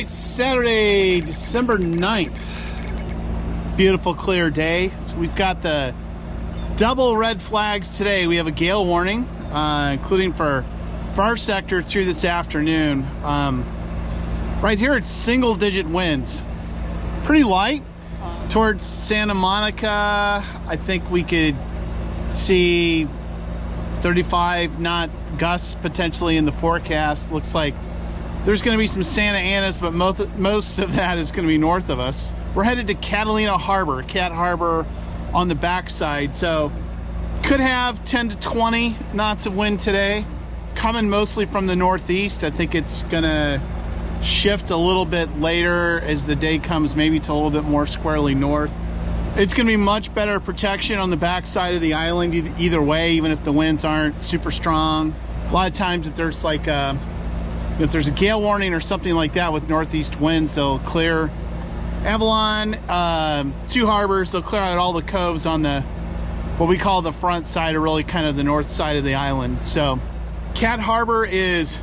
right, Saturday, December 9th. Beautiful clear day. So we've got the double red flags today. We have a gale warning, including for our sector through this afternoon. Right here it's single digit winds. Pretty light. Towards Santa Monica, I think we could see 35 knot gusts potentially in the forecast. Looks like there's going to be some Santa Anas, but most of that is going to be north of us. We're headed to Catalina Harbor, Cat Harbor on the backside. So could have 10 to 20 knots of wind today, coming mostly from the northeast. I think it's going to shift a little bit later as the day comes, maybe to a little bit more squarely north. It's going to be much better protection on the backside of the island either way, even if the winds aren't super strong. A lot of times if there's like if there's a gale warning or something like that with northeast winds, they'll clear Avalon, two harbors, they'll clear out all the coves on the what we call the front side, or really kind of the north side of the island. So Cat Harbor is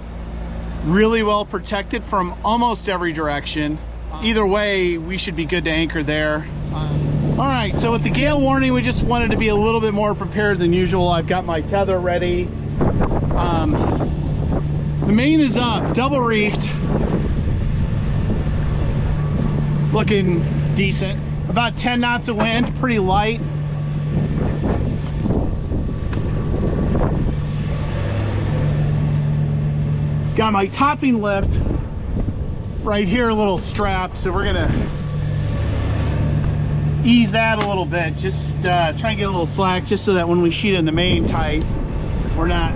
really well protected from almost every direction. Either way, we should be good to anchor there. All right, so with the gale warning, we just wanted to be a little bit more prepared than usual. I've got my tether ready. The main is up, double reefed. Looking decent. About 10 knots of wind, pretty light. Got my topping lift right here, a little strapped, so we're gonna ease that a little bit, just try and get a little slack, just so that when we sheet in the main tight, we're not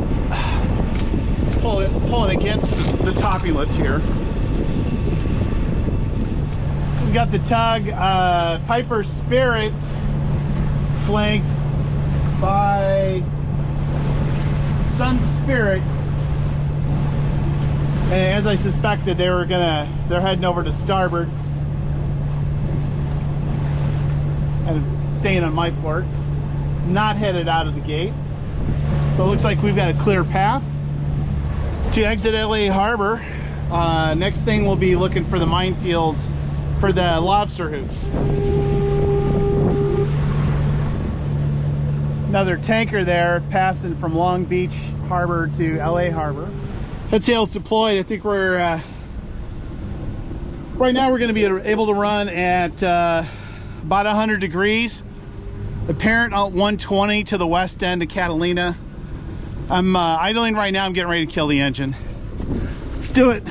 pulling against the topping lift here. So we got the tug, Piper Spirit, flanked by Sun Spirit. And as I suspected, they're heading over to starboard and staying on my port, not headed out of the gate. So it looks like we've got a clear path to exit LA Harbor. Next thing, we'll be looking for the minefields for the lobster hoops. Another tanker there passing from Long Beach Harbor to LA Harbor. Head sails deployed. I think we're right now we're going to be able to run at about 100 degrees. Apparent out 120 to the west end of Catalina. I'm idling right now. I'm getting ready to kill the engine. Let's do it.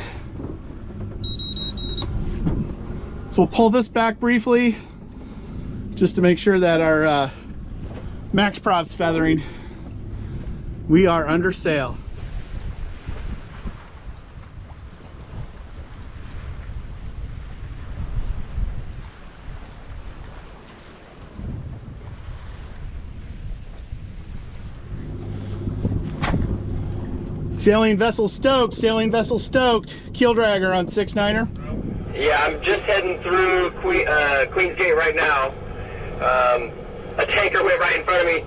So we'll pull this back briefly just to make sure that our max prop's feathering. We are under sail. Sailing vessel stoked, sailing vessel stoked. Keel dragger on 6-9er. Yeah, I'm just heading through Queen's Gate right now. A tanker went right in front of me,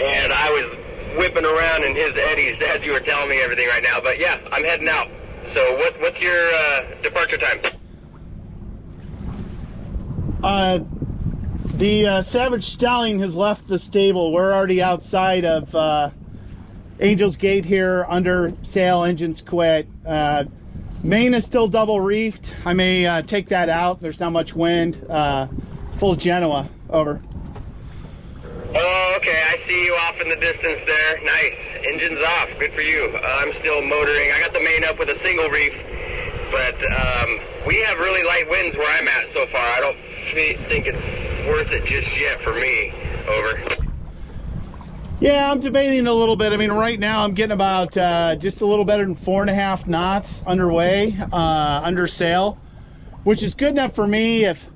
and I was whipping around in his eddies as you were telling me everything right now. But yeah, I'm heading out. So what's your departure time? The Savage Stallion has left the stable. We're already outside of Angel's Gate here, under sail, engines quit. Main is still double reefed. I may take that out. There's not much wind. Full Genoa, over. Oh, okay, I see you off in the distance there. Nice. Engine's off. Good for you. I'm still motoring. I got the main up with a single reef, but we have really light winds where I'm at so far. I don't think it's worth it just yet for me. Over. Yeah, I'm debating a little bit. I mean, right now I'm getting about just a little better than 4.5 knots underway, under sail, which is good enough for me. If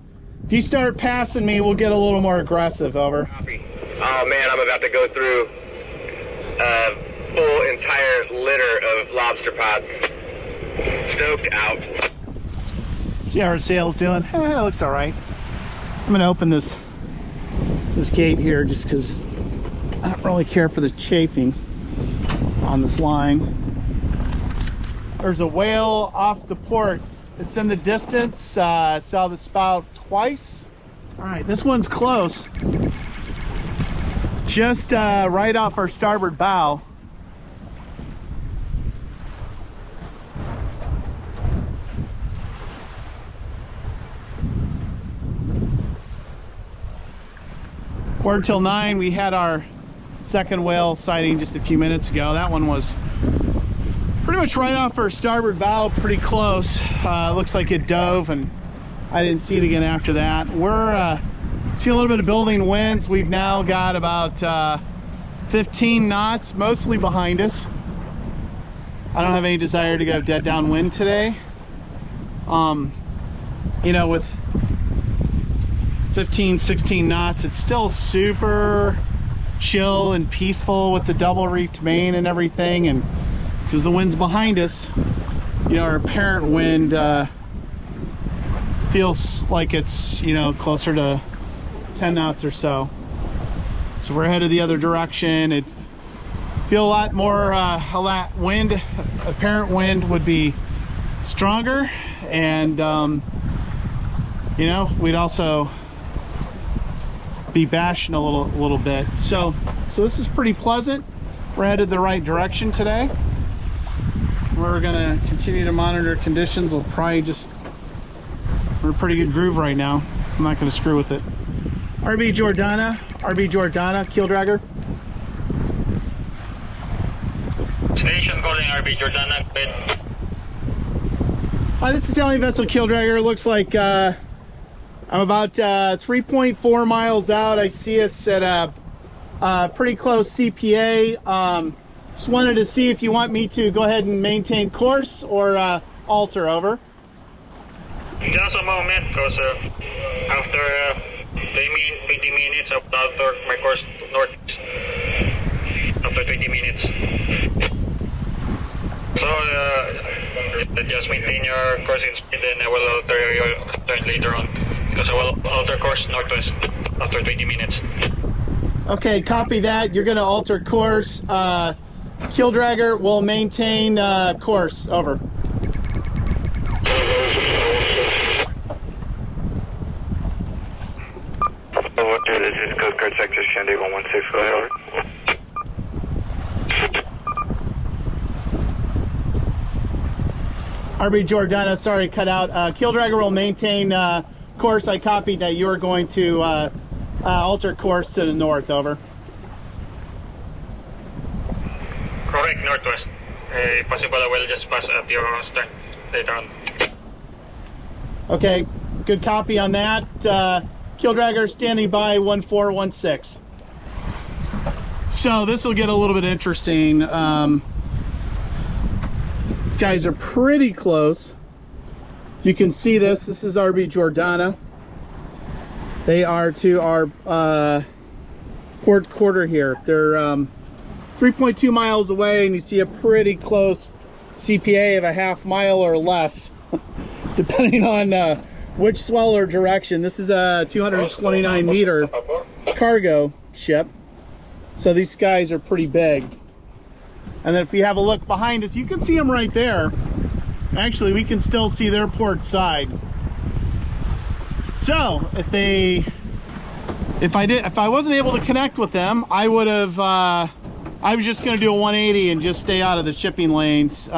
you start passing me, we'll get a little more aggressive. Over. Copy. Oh man, I'm about to go through a full entire litter of lobster pods. Stoked out. See how our sail's doing? It looks all right. I'm gonna open this gate here just because I don't really care for the chafing on this line. There's a whale off the port It's in the distance. Saw the spout twice. All right, this one's close. Just right off our starboard bow. Quarter till 9, we had our second whale sighting just a few minutes ago. That one was pretty much right off our starboard bow, pretty close. Looks like it dove, and I didn't see it again after that. We're seeing a little bit of building winds. We've now got about 15 knots, mostly behind us. I don't have any desire to go dead downwind today. You know, with 15, 16 knots, it's still super chill and peaceful with the double reefed main and everything, and because the wind's behind us, you know, our apparent wind feels like it's, you know, closer to 10 knots or so. So we're headed the other direction. It feel a lot more wind. Apparent wind would be stronger, and you know, we'd also be bashing a little bit. So this is pretty pleasant. We're headed the right direction today. We're gonna continue to monitor conditions. We'll probably just, we're in a pretty good groove right now. I'm not gonna screw with it. RB Jordana, keel dragger. Station calling RB Jordana. Hi, this is uneventful keel dragger. Looks like I'm about 3.4 miles out. I see us at a pretty close CPA. Just wanted to see if you want me to go ahead and maintain course or alter. Over. Just a moment, because after 20 minutes I'll alter my course north. After 20 minutes. So just maintain your course in speed, then I will alter your turn later on. Because I will alter course northwest after 20 minutes. Okay, copy that. You're going to alter course. Keel dragger will maintain course. Over. This is Coast Guard Sector Shandy 116. Go ahead, over. RB Jordana, sorry, cut out. Keel dragger will maintain course. I copied that you are going to alter course to the north. Over. Correct, northwest. Possible I will just pass at your stern later on. Okay, good copy on that. Keel dragger standing by 1416. So this will get a little bit interesting. These guys are pretty close. You can see this. This is RB Jordana. They are to our port quarter here. They're 3.2 miles away, and you see a pretty close CPA of a half mile or less, depending on which swell or direction. This is a 229 meter cargo ship, so these guys are pretty big. And then if you have a look behind us, you can see them right there. Actually, we can still see their port side. So if I wasn't able to connect with them, I would have I was just going to do a 180 and just stay out of the shipping lanes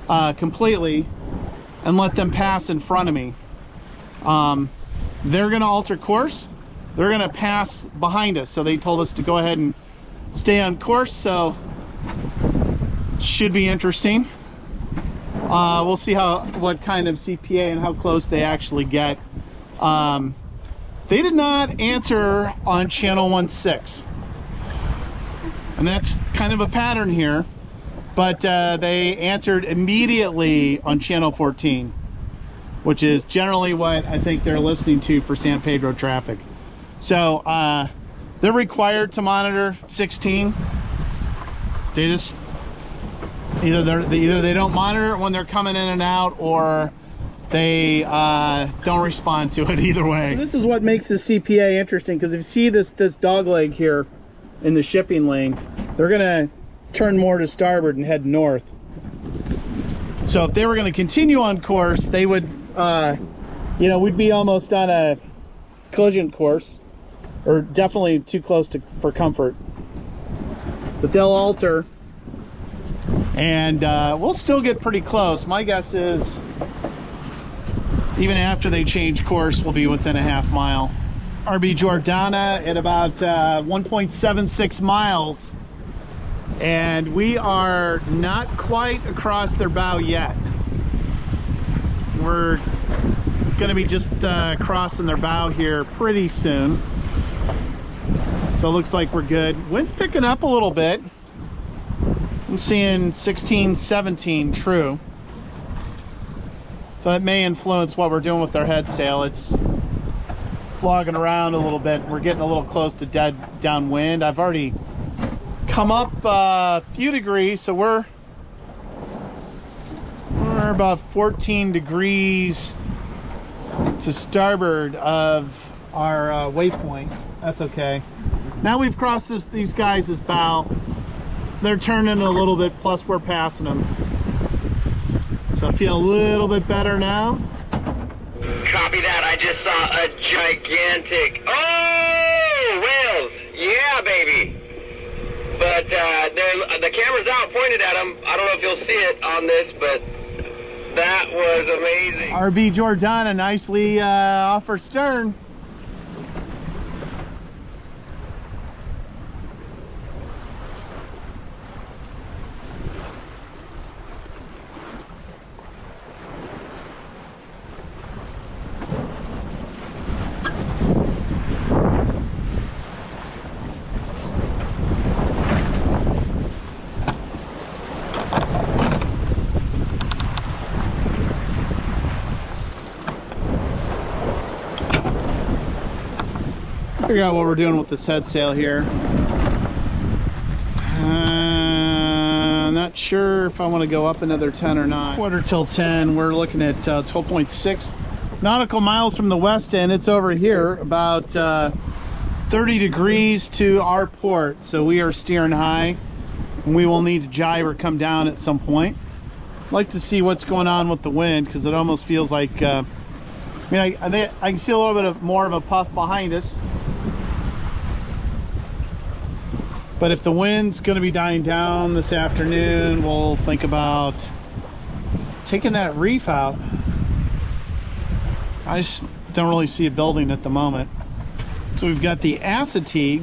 completely and let them pass in front of me. They're going to alter course. They're going to pass behind us, so they told us to go ahead and stay on course. So should be interesting. We'll see what kind of CPA and how close they actually get. They did not answer on channel 16, and that's kind of a pattern here, but they answered immediately on channel 14, which is generally what I think they're listening to for San Pedro traffic. So they're required to monitor 16. They just either they don't monitor it when they're coming in and out, or they don't respond to it. Either way. So this is what makes the CPA interesting, because if you see this dog leg here in the shipping lane, they're gonna turn more to starboard and head north. So if they were going to continue on course, they would, you know, we'd be almost on a collision course, or definitely too close for comfort. But they'll alter, and we'll still get pretty close. My guess is, even after they change course, we'll be within a half mile. RB Jordana at about 1.76 miles. And we are not quite across their bow yet. We're gonna be just crossing their bow here pretty soon. So it looks like we're good. Wind's picking up a little bit. I'm seeing 16, 17 true. So that may influence what we're doing with our head sail. It's flogging around a little bit. We're getting a little close to dead downwind. I've already come up a few degrees, so we're about 14 degrees to starboard of our waypoint. That's okay. Now we've crossed these guys' bow. They're turning a little bit, plus we're passing them. So I feel a little bit better now. Copy that. I just saw a gigantic... Oh, whales! Yeah, baby! But the camera's out, pointed at them. I don't know if you'll see it on this, but that was amazing. RB Jordana nicely off her stern. Figure out what we're doing with this head sail here. Not sure if I want to go up another 10 or not. Quarter till 10, we're looking at 12.6 nautical miles from the west end. It's over here, about 30 degrees to our port. So we are steering high, and we will need to jibe or come down at some point. I'd like to see what's going on with the wind, because it almost feels like, I mean, I can see a little bit more of a puff behind us. But if the wind's going to be dying down this afternoon, we'll think about taking that reef out. I just don't really see a building at the moment. So we've got the acetate.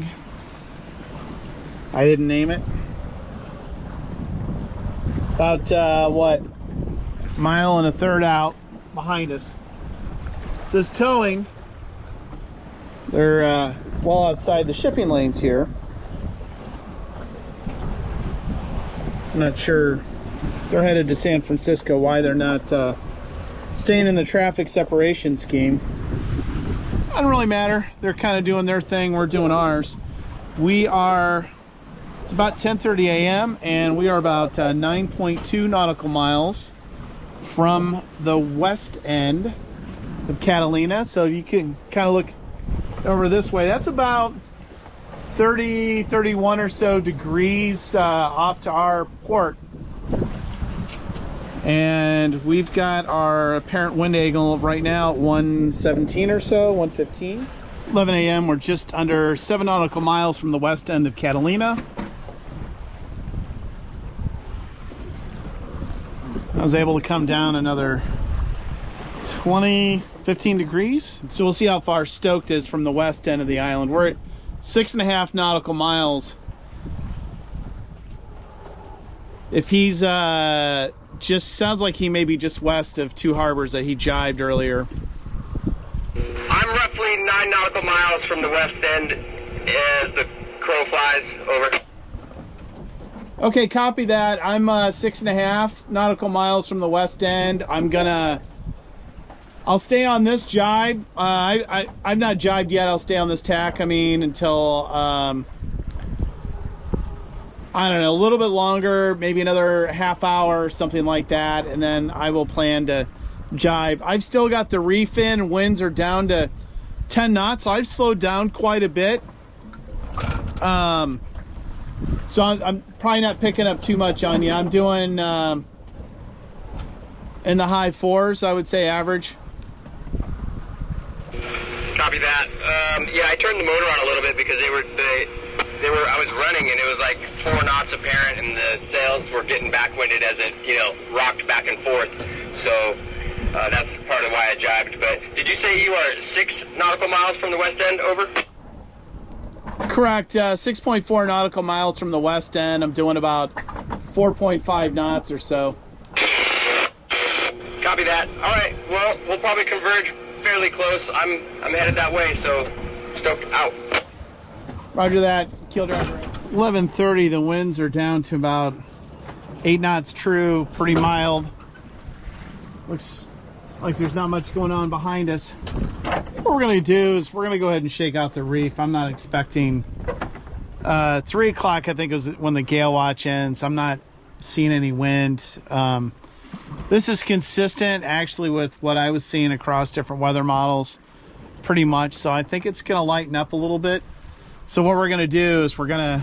I didn't name it. About what, mile and a third out behind us. It says towing. They're well outside the shipping lanes here. I'm not sure. They're headed to San Francisco. Why they're not staying in the traffic separation scheme, doesn't really matter. They're kind of doing their thing, we're doing ours. We are, it's about 10:30 a.m. and we are about 9.2 nautical miles from the west end of Catalina. So you can kind of look over this way. That's about 30, 31 or so degrees off to our port. And we've got our apparent wind angle right now at 117 or so, 115. 11 a.m. We're just under 7 nautical miles from the west end of Catalina. I was able to come down another 15 degrees. So we'll see how far Stoked is from the west end of the island. We're at 6.5 nautical miles. If he's just sounds like he may be just west of Two Harbors that he jibed earlier. I'm roughly 9 nautical miles from the west end as the crow flies over. Okay, copy that. I'm 6.5 nautical miles from the west end. I'll stay on this jibe. I've not jibed yet. I'll stay on this tack, until, I don't know, a little bit longer, maybe another half hour or something like that, and then I will plan to jibe. I've still got the reef in. Winds are down to 10 knots, so I've slowed down quite a bit. So I'm probably not picking up too much on you. I'm doing in the high 4s, I would say average. Copy that. Yeah, I turned the motor on a little bit because they were. I was running and it was like 4 knots apparent, and the sails were getting backwinded as it, rocked back and forth. So that's part of why I jibed. But did you say you are 6 nautical miles from the west end? Over. Correct. 6.4 nautical miles from the west end. I'm doing about 4.5 knots or so. Copy that. All right. Well, we'll probably converge fairly close. I'm headed that way, so stoked out. Roger that. Keel driver. 11:30. The winds are down to about 8 knots true. Pretty mild. Looks like there's not much going on behind us. What we're going to do is we're going to go ahead and shake out the reef. I'm not expecting 3 o'clock, I think, was when the gale watch ends. I'm not seeing any wind. This is consistent actually with what I was seeing across different weather models pretty much. So I think it's going to lighten up a little bit. So what we're going to do is we're going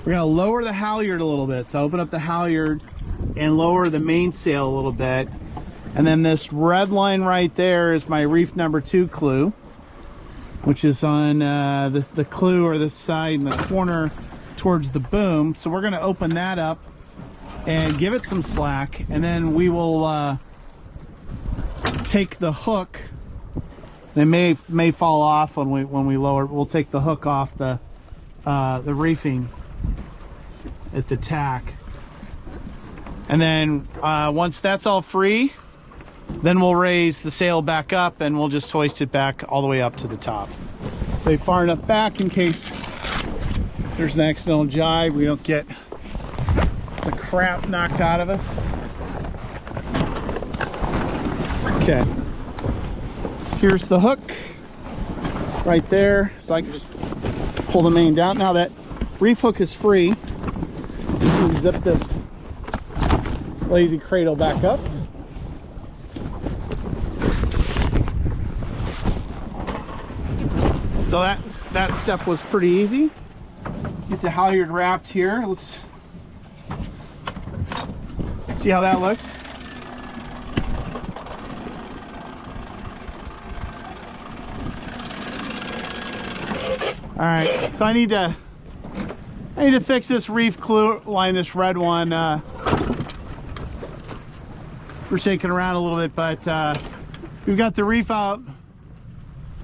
to lower the halyard a little bit. So open up the halyard and lower the mainsail a little bit. And then this red line right there is my reef number 2 clue, which is on the clue or this side in the corner towards the boom. So we're going to open that up and give it some slack, and then we will take the hook. It may fall off when we lower. We'll take the hook off the reefing at the tack, and then once that's all free, then we'll raise the sail back up and we'll just hoist it back all the way up to the top. Stay far enough back in case there's an accidental jibe. We don't get the crap knocked out of us. Okay. Here's the hook right there. So I can just pull the main down. Now that reef hook is free, you can zip this lazy cradle back up. So that step was pretty easy. Get the halyard wrapped here. Let's see how that looks. All right, so I need to fix this reef clue line, this red one. We're shaking around a little bit, but we've got the reef out.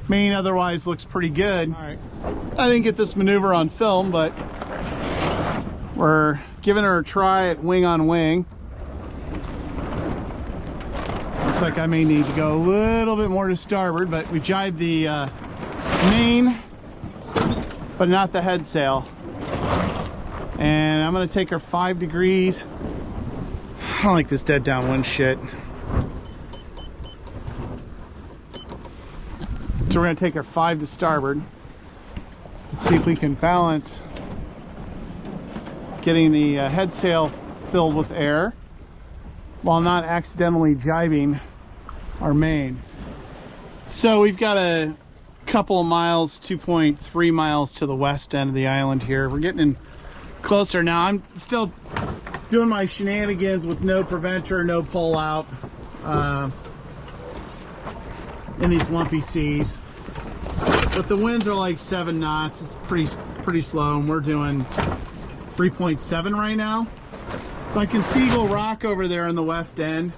Main otherwise looks pretty good. All right, I didn't get this maneuver on film, but we're giving her a try at wing on wing. Looks like I may need to go a little bit more to starboard, but we jibed the main, but not the head sail. And I'm gonna take her 5 degrees. I don't like this dead downwind shit. So we're gonna take her 5 to starboard. Let's see if we can balance getting the head sail filled with air while not accidentally jibing our main. So we've got a couple of miles, 2.3 miles to the west end of the island here. We're getting in closer now. I'm still doing my shenanigans with no preventer, no pull out in these lumpy seas. But the winds are like 7 knots. It's pretty slow, and we're doing 3.7 right now. So I can see Eagle Rock over there in the west end.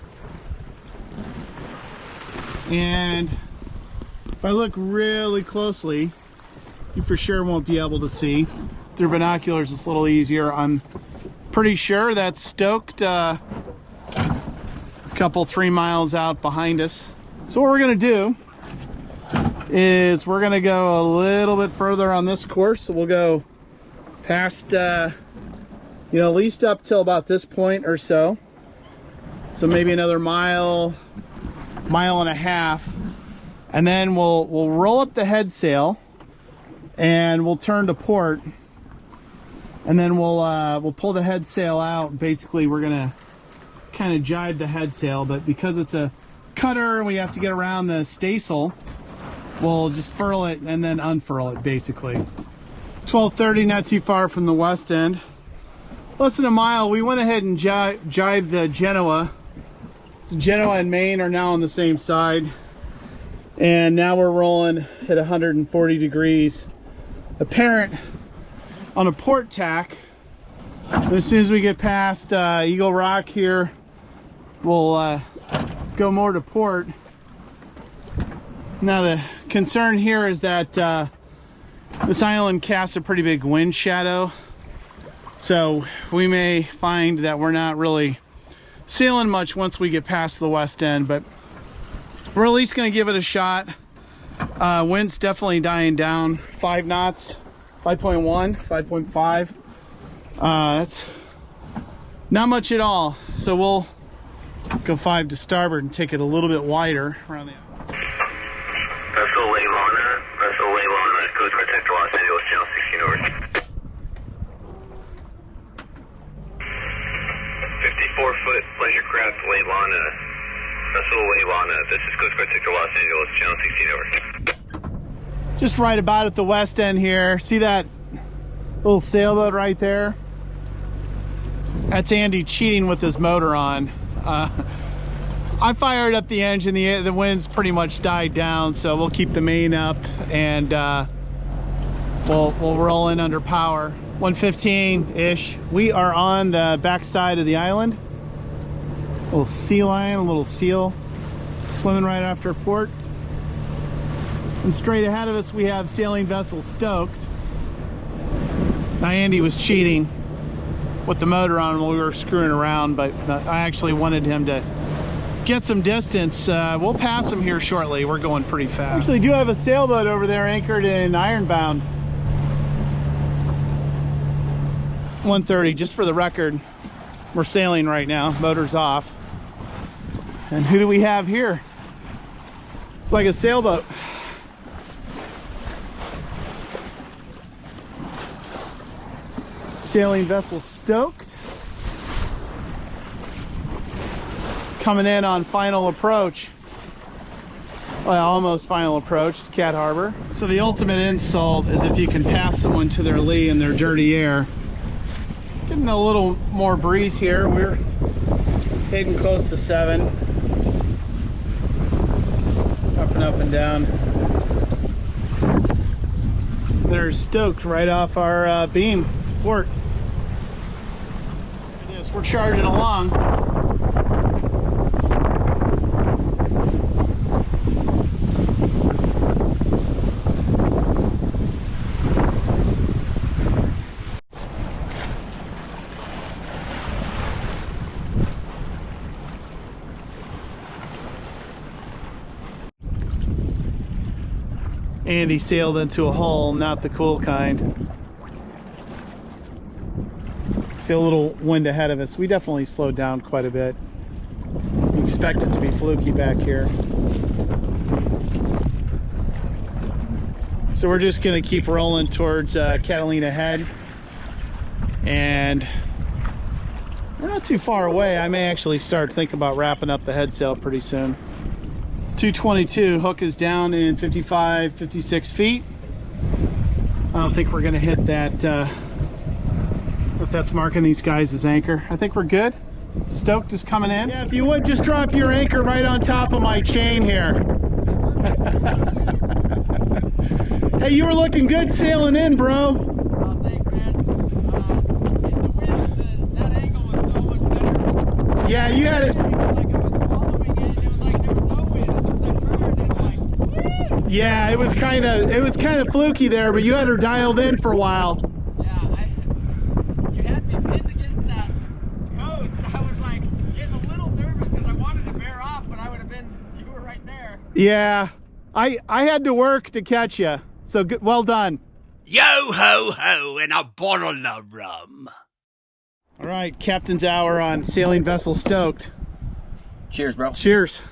And if I look really closely, you for sure won't be able to see. Through binoculars, it's a little easier. I'm pretty sure that's stoked a couple 3 miles out behind us. So what we're gonna do is we're gonna go a little bit further on this course. So we'll go past, at least up till about this point or so. So maybe another mile and a half. And then we'll roll up the head sail and we'll turn to port. And then we'll pull the head sail out. Basically, we're gonna kind of jibe the head sail, but because it's a cutter, we have to get around the staysail. We'll just furl it and then unfurl it, basically. 12:30, not too far from the west end. Less than a mile. We went ahead and jibed the Genoa. This So Genoa and Maine are now on the same side. And now we're rolling at 140 degrees apparent on a port tack. And as soon as we get past Eagle Rock here, we'll go more to port. Now the concern here is that this island casts a pretty big wind shadow. So we may find that we're not really sailing much once we get past the west end, but we're at least going to give it a shot. Wind's definitely dying down. 5 knots, 5.1, 5.5. That's not much at all. So we'll go 5 to starboard and take it a little bit wider around the Vessel Leilana, Coast Guard Sector Los Angeles, channel 16 over. 54-foot pleasure craft Leilana. Vessel Leilana, this is Coast Guard Sector Los Angeles, channel 16 over. Just right about at the west end here. See that little sailboat right there? That's Andy cheating with his motor on. I fired up the engine. The wind's pretty much died down, so we'll keep the main up and we'll roll in under power. 115-ish. We are on the back side of the island. A little sea lion, a little seal swimming right after port. And straight ahead of us we have sailing vessel Stoked. Now Andy was cheating with the motor on while we were screwing around, but I actually wanted him to get some distance. We'll pass him here shortly. We're going pretty fast. Actually do have a sailboat over there anchored in Ironbound. 1:30, just for the record, we're sailing right now. Motor's off. And who do we have here? It's like a sailboat. Sailing vessel Stoked. Coming in on final approach. Well, almost final approach to Cat Harbor. So the ultimate insult is if you can pass someone to their lee in their dirty air. Getting a little more breeze here. We're heading close to 7. Up and down. There's Stoked right off our beam to port. Look at this, we're charging along. Andy sailed into a hole, not the cool kind. See a little wind ahead of us. We definitely slowed down quite a bit. We expect it to be fluky back here. So we're just going to keep rolling towards Catalina Head. And we're not too far away. I may actually start thinking about wrapping up the head sail pretty soon. 222, hook is down in 55, 56 feet. I don't think we're gonna hit that, if that's marking these guys as anchor. I think we're good. Stoked is coming in. Yeah, if you would, just drop your anchor right on top of my chain here. Hey, you were looking good sailing in, bro. Thanks, man. In the wind, that angle was so much better. Yeah, you had it. Yeah, it was kind of fluky there, but you had her dialed in for a while. Yeah, you had me pinned against that post. I was like getting a little nervous because I wanted to bear off, but you were right there. Yeah, I had to work to catch you. So good, well done. Yo ho ho and a bottle of rum. All right, captain's hour on sailing vessel Stoked. Cheers, bro. Cheers.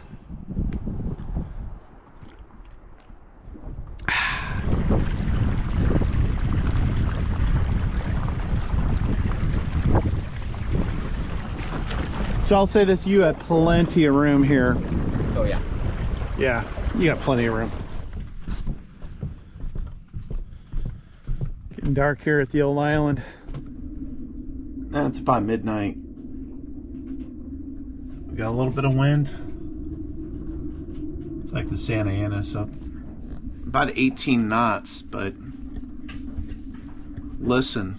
So I'll say this, you have plenty of room here. Oh yeah. Yeah, you got plenty of room. Getting dark here at the old island. It's about midnight. We got a little bit of wind. It's like the Santa Ana, so about 18 knots, but listen.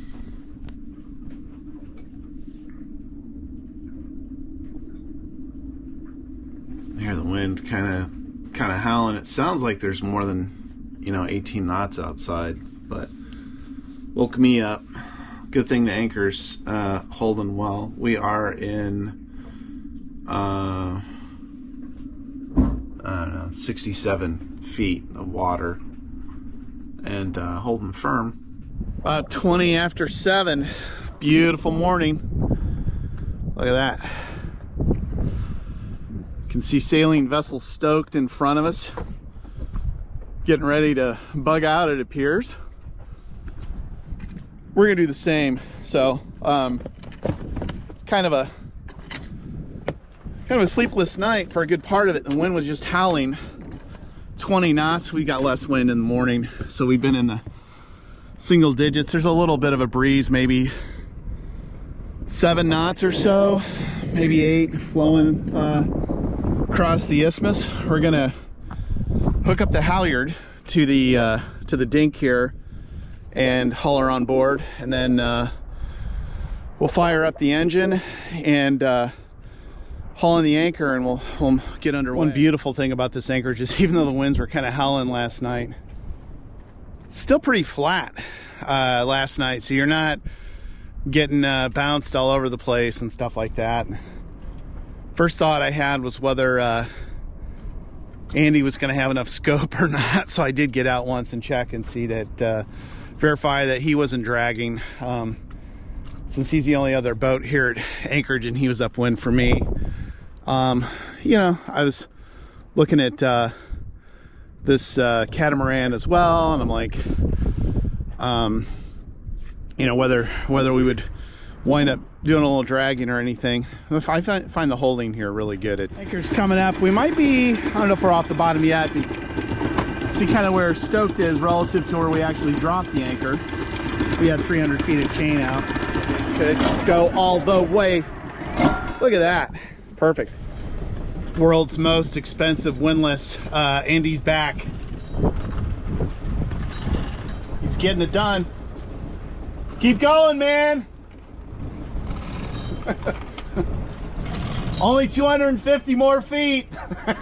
Hear the wind kind of howling. It sounds like there's more than 18 knots outside, but woke me up. Good thing the anchor's holding well. We are in I don't know, 67 feet of water and holding firm. About 20 after 7. Beautiful morning. Look at that. You can see sailing vessels stoked in front of us, getting ready to bug out, it appears. We're gonna do the same. So kind of a sleepless night for a good part of it. The wind was just howling 20 knots. We got less wind in the morning, so we've been in the single digits. There's a little bit of a breeze, maybe 7 knots or so, maybe 8, flowing across the isthmus. We're gonna hook up the halyard to the dink here and haul her on board, and then we'll fire up the engine and haul in the anchor, and we'll get underway. One beautiful thing about this anchorage is, even though the winds were kind of howling last night, still pretty flat last night, so you're not getting bounced all over the place and stuff like that. First thought I had was whether Andy was going to have enough scope or not, so I did get out once and check and see that, verify that he wasn't dragging, since he's the only other boat here at Anchorage and he was upwind for me. I was looking at this catamaran as well, and I'm like, whether we would wind up doing a little dragging or anything. If I find the holding here really good. Anchor's coming up. We might be, I don't know if we're off the bottom yet, but see kind of where stoked is relative to where we actually dropped the anchor. We had 300 feet of chain out. Could go all the way. Look at that. Perfect. World's most expensive windlass. Andy's back. He's getting it done. Keep going, man. Only 250 more feet. Good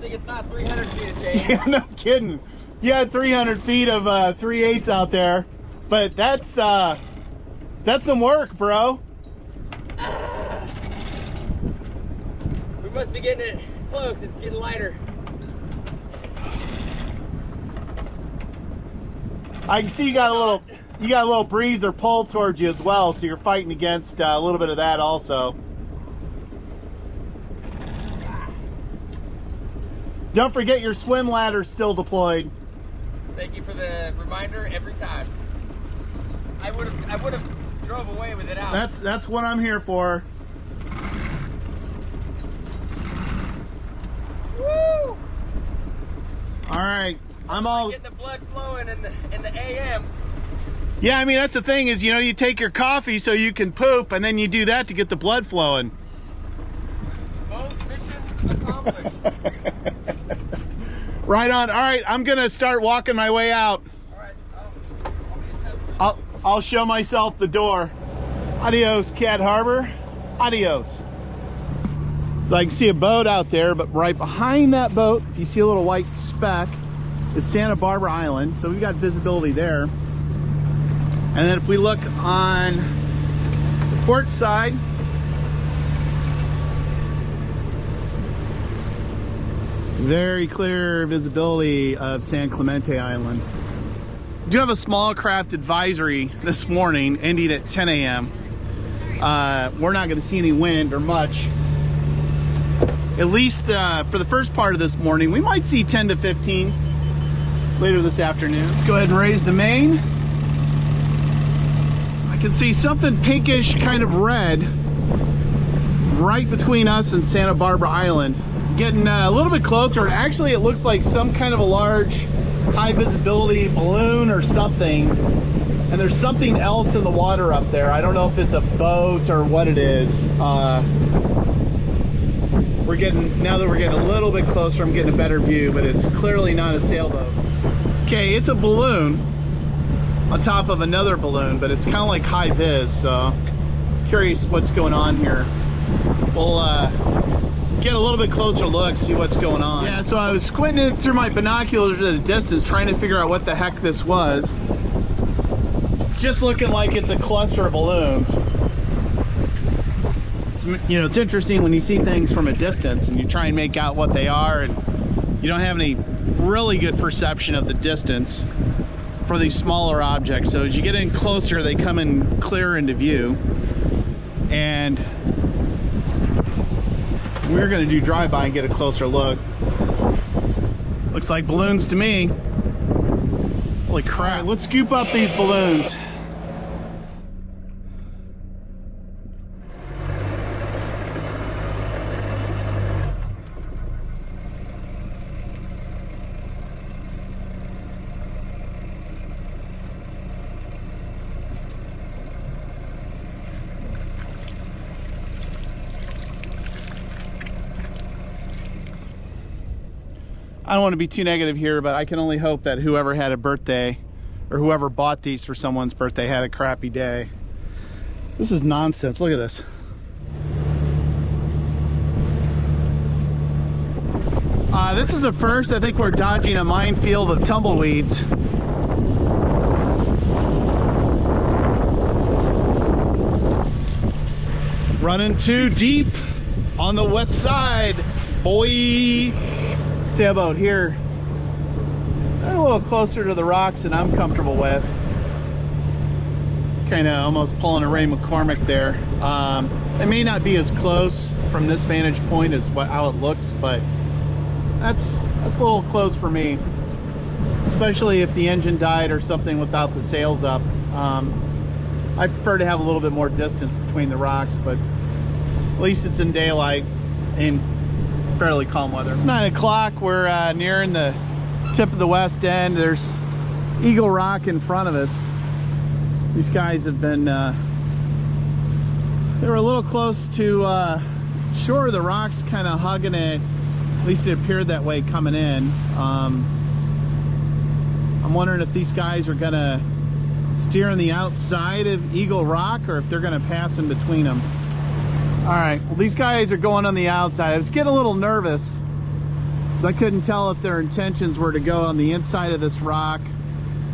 thing it's not 300 feet of chain. Yeah, no kidding. You had 300 feet of 3/8 out there, but that's some work, bro. We must be getting it close. It's getting lighter. I can see you got a little breeze or pull towards you as well, so you're fighting against a little bit of that also. Don't forget your swim ladder's still deployed. Thank you for the reminder every time. I would have drove away with it out. That's what I'm here for. Woo! All right, I'm all getting the blood flowing in the AM. Yeah, I mean, that's the thing is, you take your coffee so you can poop, and then you do that to get the blood flowing. Both missions accomplished. Right on. All right, I'm gonna start walking my way out. All right, I'll show myself the door. Adios, Cat Harbor. Adios. So I can see a boat out there, but right behind that boat, if you see a little white speck, is Santa Barbara Island. So we've got visibility there. And then if we look on the port side, very clear visibility of San Clemente Island. We do have a small craft advisory this morning, ending at 10 a.m. We're not going to see any wind or much. At least for the first part of this morning. We might see 10 to 15 later this afternoon. Let's go ahead and raise the main. I can see something pinkish, kind of red, right between us and Santa Barbara Island. Getting a little bit closer. Actually, it looks like some kind of a large high visibility balloon or something And there's something else in the water up there. I don't know if it's a boat or what it is. Now that we're getting a little bit closer, I'm getting a better view, but it's clearly not a sailboat. Okay, it's a balloon on top of another balloon, but it's kind of like high vis, so curious what's going on here. We'll get a little bit closer look, see what's going on. Yeah, so I was squinting through my binoculars at a distance, trying to figure out what the heck this was. It's just looking like it's a cluster of balloons. You know, it's interesting when you see things from a distance and you try and make out what they are, and you don't have any really good perception of the distance for these smaller objects. So as you get in closer, they come in clearer into view. And we're going to do drive-by and get a closer look. Looks like balloons to me. Holy crap. Right, let's scoop up these balloons. I don't want to be too negative here, but I can only hope that whoever had a birthday or whoever bought these for someone's birthday had a crappy day. This is nonsense. Look at this. This is a first. I think we're dodging a minefield of tumbleweeds. Running too deep on the west side, boy. Sailboat here. They're a little closer to the rocks than I'm comfortable with. Kind of almost pulling a Ray McCormick there. It may not be as close from this vantage point as how it looks, but that's a little close for me, especially if the engine died or something without the sails up. I prefer to have a little bit more distance between the rocks, but at least it's in daylight and fairly calm weather. It's 9 o'clock. We're nearing the tip of the west end. There's Eagle Rock in front of us. These guys have been they were a little close to shore. The rocks kind of hugging it, at least it appeared that way coming in. I'm wondering if these guys are gonna steer on the outside of Eagle Rock or if they're gonna pass in between them. All right, well, these guys are going on the outside. I was getting a little nervous because I couldn't tell if their intentions were to go on the inside of this rock,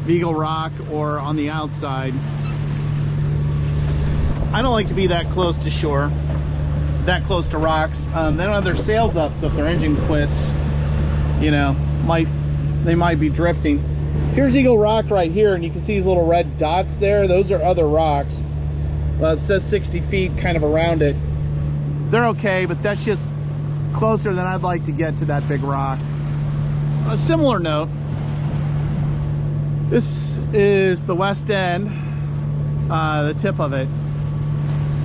Eagle Rock, or on the outside. I don't like to be that close to shore, that close to rocks. They don't have their sails up, so if their engine quits, you know, they might be drifting. Here's Eagle Rock right here, and you can see these little red dots there. Those are other rocks. Well, it says 60 feet kind of around it. They're okay, but that's just closer than I'd like to get to that big rock. On a similar note, this is the west end, the tip of it.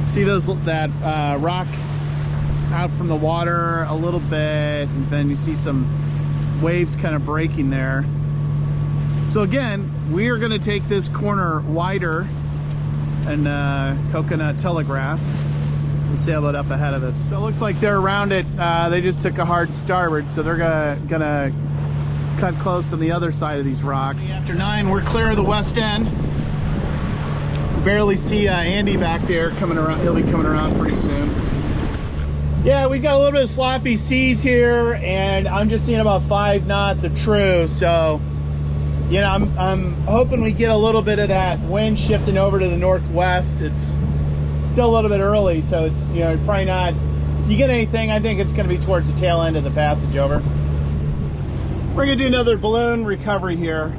See that rock out from the water a little bit, and then you see some waves kind of breaking there. So again, we are going to take this corner wider and Coconut Telegraph. The sailboat up ahead of us. So it looks like they're around it. They just took a hard starboard, so they're gonna cut close on the other side of these rocks. After 9, we're clear of the west end. Barely see Andy back there coming around. He'll be coming around pretty soon. Yeah, we've got a little bit of sloppy seas here, and I'm just seeing about 5 knots of true. So, you know, I'm hoping we get a little bit of that wind shifting over to the northwest. It's still a little bit early, so it's, you know, probably not. You get anything, I think it's going to be towards the tail end of the passage over. We're going to do another balloon recovery here.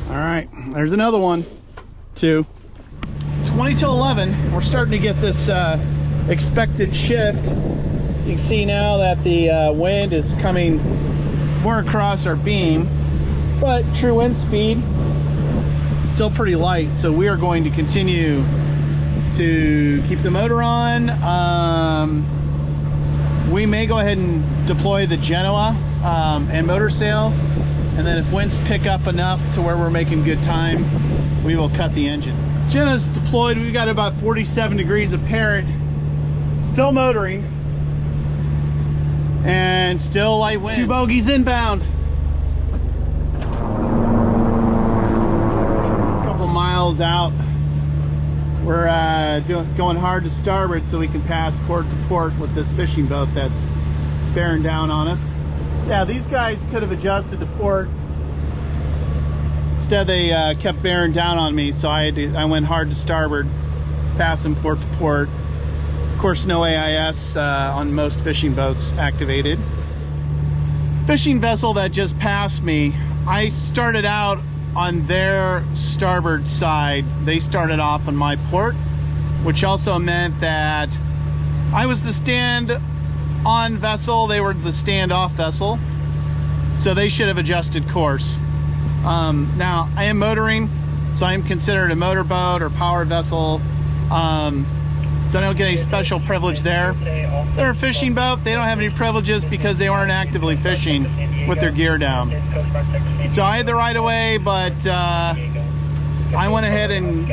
All right, there's another one. 2. 20 till 11. We're starting to get this expected shift. So you can see now that the wind is coming more across our beam, but true wind speed still pretty light. So we are going to continue to keep the motor on. We may go ahead and deploy the Genoa and motor sail. And then if winds pick up enough to where we're making good time, we will cut the engine. Jenna's deployed. We've got about 47 degrees apparent. Still motoring. And still light wind. 2 bogeys inbound. A couple miles out. We're going hard to starboard so we can pass port to port with this fishing boat that's bearing down on us. Yeah, these guys could have adjusted to port. Instead, they kept bearing down on me, so I went hard to starboard, passing port to port. Of course, no AIS on most fishing boats activated. Fishing vessel that just passed me, I started out on their starboard side. They started off on my port, which also meant that I was the stand-on vessel, they were the stand-off vessel, so they should have adjusted course. Now, I am motoring, so I am considered a motorboat or power vessel, so I don't get any special privilege there. They're a fishing boat. They don't have any privileges because they weren't actively fishing with their gear down. So I had the right of way, but I went ahead and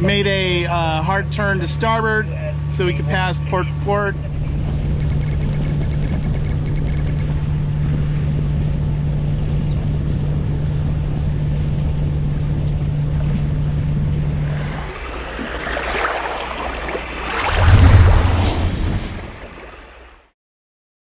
made a hard turn to starboard so we could pass port to port.